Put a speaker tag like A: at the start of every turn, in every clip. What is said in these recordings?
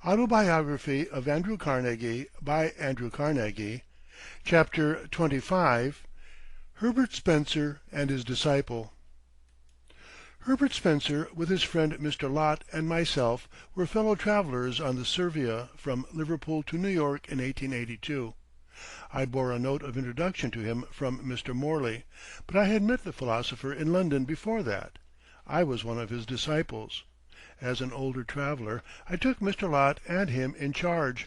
A: Autobiography of Andrew Carnegie by Andrew Carnegie. Chapter 25. Herbert Spencer and His Disciple. Herbert Spencer, with his friend Mr. Lott and myself, were fellow travelers on the Servia from Liverpool to New York in 1882. I bore a note of introduction to him from Mr. Morley, but I had met the philosopher in London before that. I was one of his disciples. As an older traveler, I took Mr. Lott and him in charge.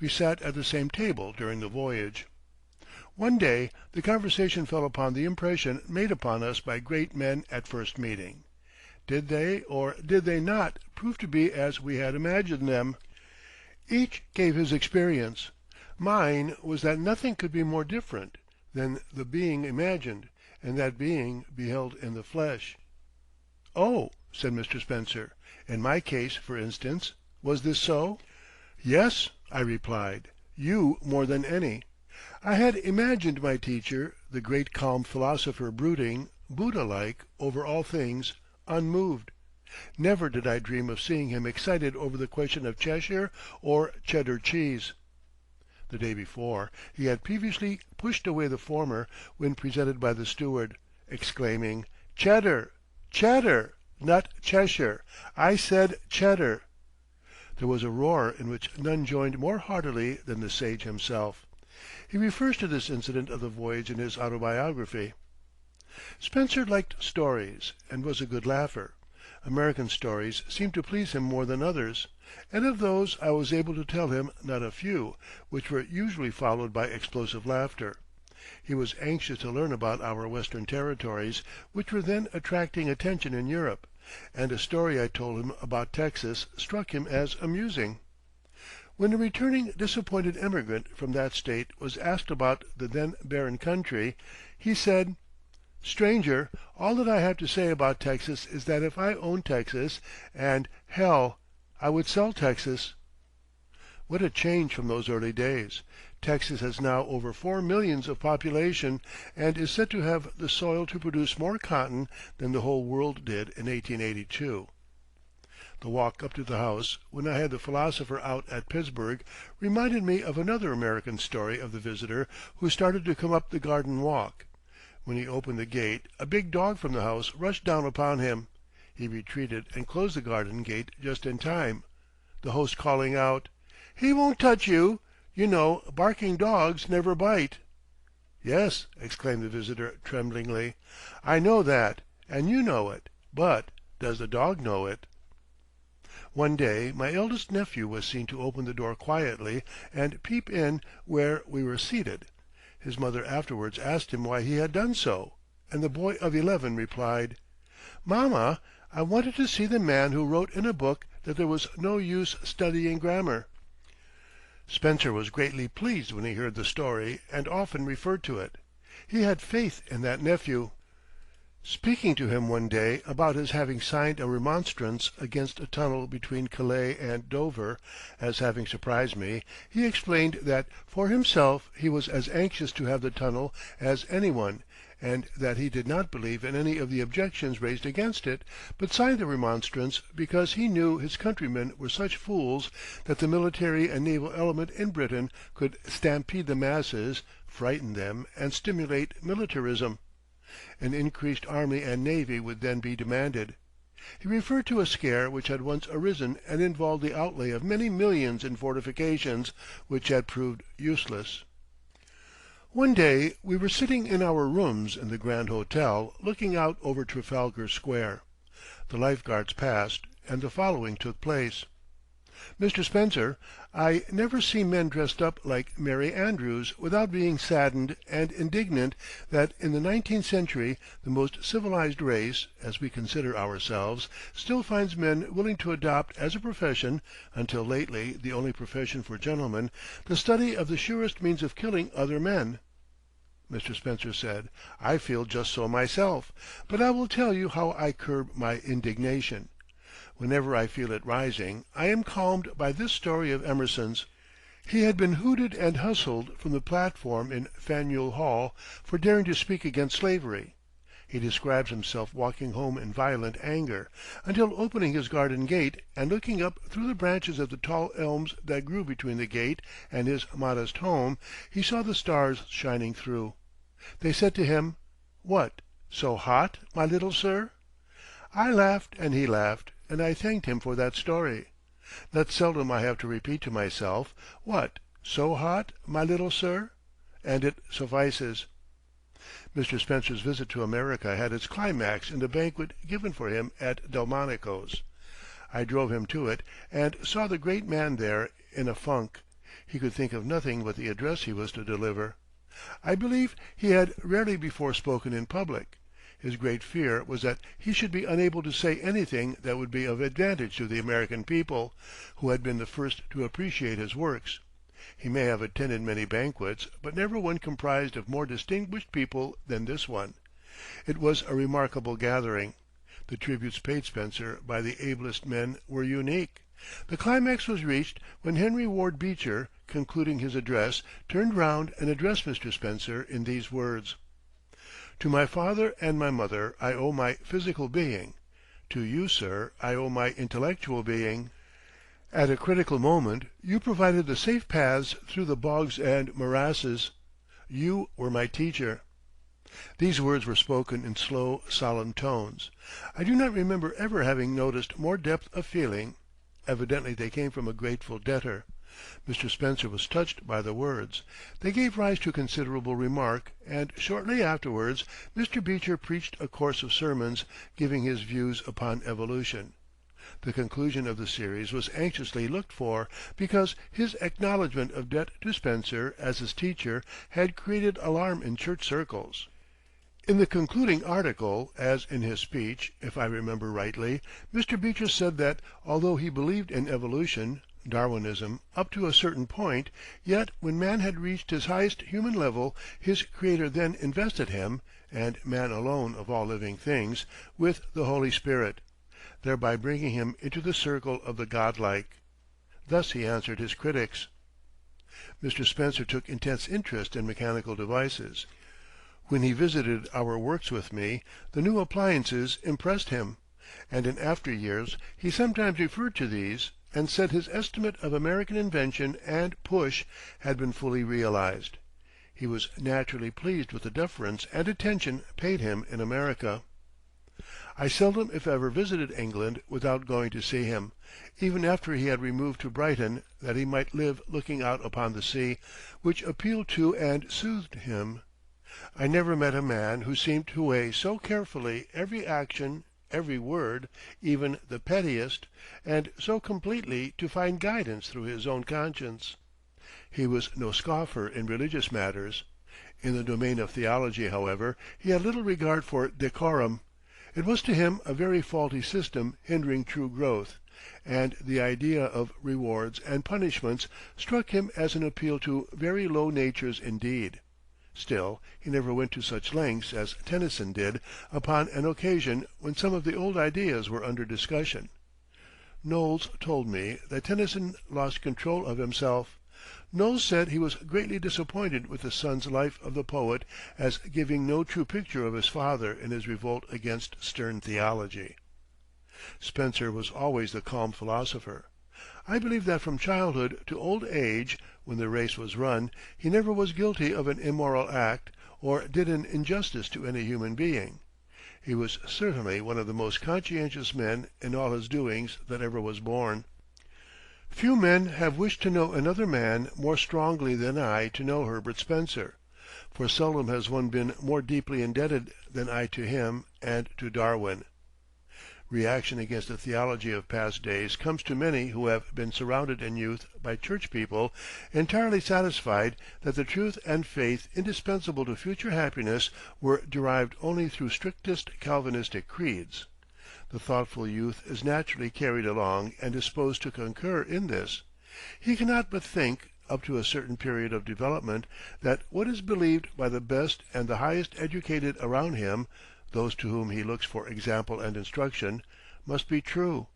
A: We sat at the same table during the voyage. One day the conversation fell upon the impression made upon us by great men at first meeting. Did they or did they not prove to be as we had imagined them? Each gave his experience. Mine was that nothing could be more different than the being imagined, and that being beheld in the flesh. "Oh," said Mr. Spencer, "in my case, for instance, was this so?" "Yes," I replied, "you more than any. I had imagined my teacher, the great calm philosopher, brooding, Buddha-like, over all things, unmoved. Never did I dream of seeing him excited over the question of Cheshire or Cheddar cheese." The day before, he had peevishly pushed away the former when presented by the steward, exclaiming, "Cheddar! Cheddar! Not Cheshire! I said Cheddar!" There was a roar in which none joined more heartily than the sage himself. He refers to this incident of the voyage in his Autobiography. Spencer liked stories, and was a good laugher. American stories seemed to please him more than others, and of those I was able to tell him not a few, which were usually followed by explosive laughter. He was anxious to learn about our Western territories, which were then attracting attention in Europe, and a story I told him about Texas struck him as amusing. When a returning disappointed emigrant from that state was asked about the then barren country, he said, "Stranger, all that I have to say about Texas is that if I owned Texas, and hell, I would sell Texas." What a change from those early days! Texas has now over 4 millions of population, and is said to have the soil to produce more cotton than the whole world did in 1882. The walk up to the house, when I had the philosopher out at Pittsburgh, reminded me of another American story of the visitor who started to come up the garden walk. When he opened the gate, a big dog from the house rushed down upon him. He retreated and closed the garden gate just in time, the host calling out, "He won't touch you. You know, barking dogs never bite." "Yes," exclaimed the visitor tremblingly, "I know that, and you know it, but does the dog know it?" One day my eldest nephew was seen to open the door quietly and peep in where we were seated. His mother afterwards asked him why he had done so, and the boy of 11 replied, "Mamma, I wanted to see the man who wrote in a book that there was no use studying grammar." Spencer was greatly pleased when he heard the story, and often referred to it. He had faith in that nephew. Speaking to him one day about his having signed a remonstrance against a tunnel between Calais and Dover, as having surprised me, he explained that for himself he was as anxious to have the tunnel as any one, and that he did not believe in any of the objections raised against it, but signed the remonstrance because he knew his countrymen were such fools that the military and naval element in Britain could stampede the masses, frighten them, and stimulate militarism. An increased army and navy would then be demanded. He referred to a scare which had once arisen and involved the outlay of many millions in fortifications, which had proved useless. One day we were sitting in our rooms in the Grand Hotel, looking out over Trafalgar Square. The Life Guards passed, and the following took place. "Mr. Spencer, I never see men dressed up like Merry Andrews without being saddened and indignant that in the 19th century the most civilized race, as we consider ourselves, still finds men willing to adopt as a profession, until lately the only profession for gentlemen, the study of the surest means of killing other men." Mr. Spencer said, "I feel just so myself, but I will tell you how I curb my indignation. Whenever I feel it rising, I am calmed by this story of Emerson's. He had been hooted and hustled from the platform in Faneuil Hall for daring to speak against slavery. He describes himself walking home in violent anger, until opening his garden gate and looking up through the branches of the tall elms that grew between the gate and his modest home, he saw the stars shining through. They said to him, "What, so hot, my little sir?" I laughed and he laughed, and I thanked him for that story. Not seldom I have to repeat to myself, "What, so hot, my little sir?" and it suffices. Mr. Spencer's visit to America had its climax in the banquet given for him at Delmonico's. I drove him to it, and saw the great man there in a funk. He could think of nothing but the address he was to deliver. I believe he had rarely before spoken in public. His great fear was that he should be unable to say anything that would be of advantage to the American people, who had been the first to appreciate his works. He may have attended many banquets, but never one comprised of more distinguished people than this one. It was a remarkable gathering. The tributes paid Spencer by the ablest men were unique. The climax was reached when Henry Ward Beecher, concluding his address, turned round and addressed Mr. Spencer in these words: "To my father and my mother I owe my physical being. To you, sir, I owe my intellectual being. At a critical moment you provided the safe paths through the bogs and morasses. You were my teacher." These words were spoken in slow, solemn tones. I do not remember ever having noticed more depth of feeling. Evidently they came from a grateful debtor. Mr. Spencer was touched by the words. They gave rise to considerable remark, and shortly afterwards Mr. Beecher preached a course of sermons, giving his views upon evolution. The conclusion of the series was anxiously looked for, because his acknowledgment of debt to Spencer as his teacher had created alarm in church circles. In the concluding article, as in his speech, if I remember rightly, Mr. Beecher said that, although he believed in evolution, Darwinism, up to a certain point, yet when man had reached his highest human level, his Creator then invested him, and man alone of all living things, with the Holy Spirit, thereby bringing him into the circle of the godlike. Thus he answered his critics. Mr. Spencer took intense interest in mechanical devices. When he visited our works with me, the new appliances impressed him, and in after years he sometimes referred to these, and said his estimate of American invention and push had been fully realized. He was naturally pleased with the deference and attention paid him in America. I seldom if ever visited England without going to see him, even after he had removed to Brighton, that he might live looking out upon the sea, which appealed to and soothed him. I never met a man who seemed to weigh so carefully every action, every word, even the pettiest, and so completely to find guidance through his own conscience. He was no scoffer in religious matters. In the domain of theology, however, he had little regard for decorum. It was to him a very faulty system hindering true growth, and the idea of rewards and punishments struck him as an appeal to very low natures indeed. Still, he never went to such lengths as Tennyson did upon an occasion when some of the old ideas were under discussion. Knowles told me that Tennyson lost control of himself. Knowles said he was greatly disappointed with the son's life of the poet as giving no true picture of his father in his revolt against stern theology. Spencer was always the calm philosopher. I believe that from childhood to old age, when the race was run, he never was guilty of an immoral act, or did an injustice to any human being. He was certainly one of the most conscientious men in all his doings that ever was born. Few men have wished to know another man more strongly than I to know Herbert Spencer, for seldom has one been more deeply indebted than I to him and to Darwin. Reaction against the theology of past days comes to many who have been surrounded in youth by church people entirely satisfied that the truth and faith indispensable to future happiness were derived only through strictest Calvinistic creeds. The thoughtful youth is naturally carried along and disposed to concur in this. He cannot but think, up to a certain period of development, that what is believed by the best and the highest educated around him, those to whom he looks for example and instruction, must be true.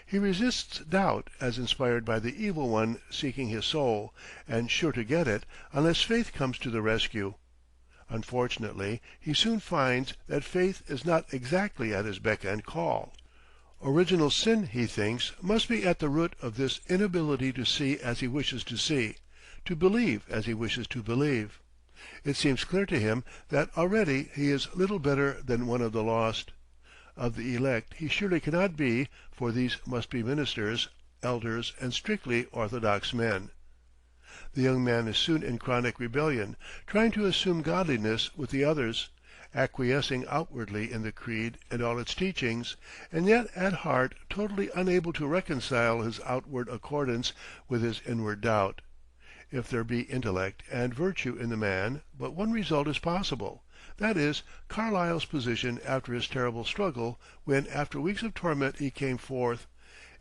A: He resists doubt as inspired by the evil one seeking his soul, and sure to get it, unless faith comes to the rescue. Unfortunately, he soon finds that faith is not exactly at his beck and call. Original sin, he thinks, must be at the root of this inability to see as he wishes to see, to believe as he wishes to believe. It seems clear to him that already he is little better than one of the lost. Of the elect he surely cannot be, for these must be ministers, elders, and strictly orthodox men. The young man is soon in chronic rebellion, trying to assume godliness with the others, acquiescing outwardly in the creed and all its teachings, and yet at heart totally unable to reconcile his outward accordance with his inward doubt. If there be intellect and virtue in the man, but one result is possible. That is, Carlyle's position after his terrible struggle, when after weeks of torment he came forth,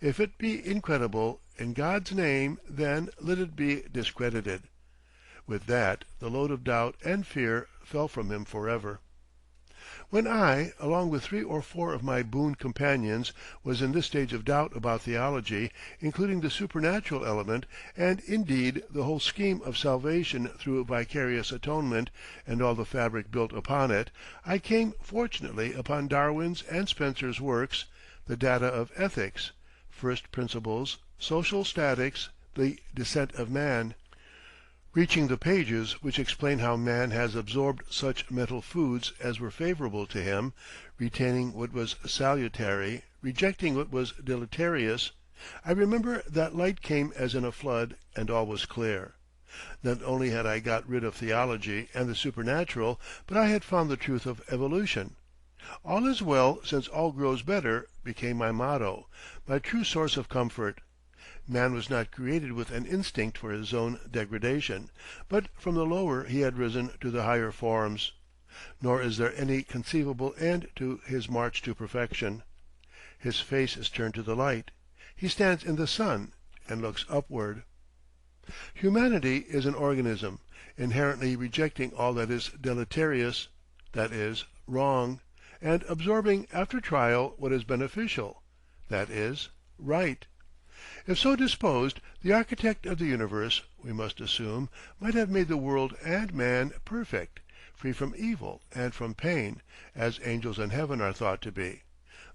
A: "If it be incredible, in God's name, then let it be discredited." With that the load of doubt and fear fell from him forever. When I, along with 3 or 4 of my boon companions, was in this stage of doubt about theology, including the supernatural element, and indeed the whole scheme of salvation through vicarious atonement, and all the fabric built upon it, I came fortunately upon Darwin's and Spencer's works, the Data of Ethics, First Principles, Social Statics, The Descent of Man. Reaching the pages which explain how man has absorbed such mental foods as were favorable to him, retaining what was salutary, rejecting what was deleterious, I remember that light came as in a flood, and all was clear. Not only had I got rid of theology and the supernatural, but I had found the truth of evolution. "All is well since all grows better" became my motto, my true source of comfort. Man was not created with an instinct for his own degradation, but from the lower he had risen to the higher forms. Nor is there any conceivable end to his march to perfection. His face is turned to the light. He stands in the sun and looks upward. Humanity is an organism, inherently rejecting all that is deleterious, that is, wrong, and absorbing after trial what is beneficial, that is, right. If so disposed, the architect of the universe, we must assume, might have made the world and man perfect, free from evil and from pain, as angels in heaven are thought to be.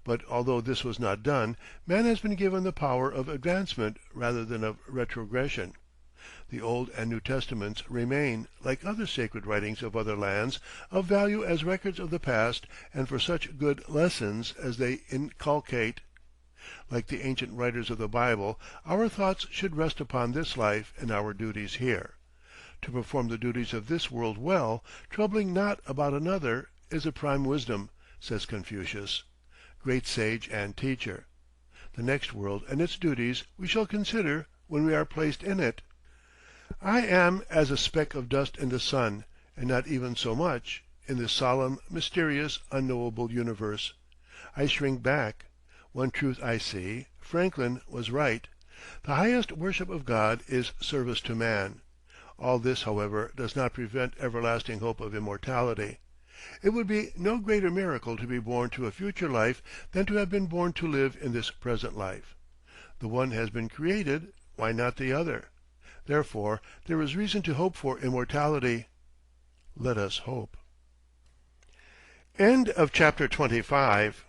A: But although this was not done, man has been given the power of advancement rather than of retrogression. The Old and New Testaments remain, like other sacred writings of other lands, of value as records of the past and for such good lessons as they inculcate. Like the ancient writers of the Bible, our thoughts should rest upon this life and our duties here. To perform the duties of this world well, troubling not about another, is the prime wisdom, says Confucius, great sage and teacher. The next world and its duties we shall consider when we are placed in it. I am as a speck of dust in the sun, and not even so much, in this solemn, mysterious, unknowable universe. I shrink back. One truth I see, Franklin was right. The highest worship of God is service to man. All this, however, does not prevent everlasting hope of immortality. It would be no greater miracle to be born to a future life than to have been born to live in this present life. The one has been created, why not the other? Therefore there is reason to hope for immortality. Let us hope. End of chapter 25.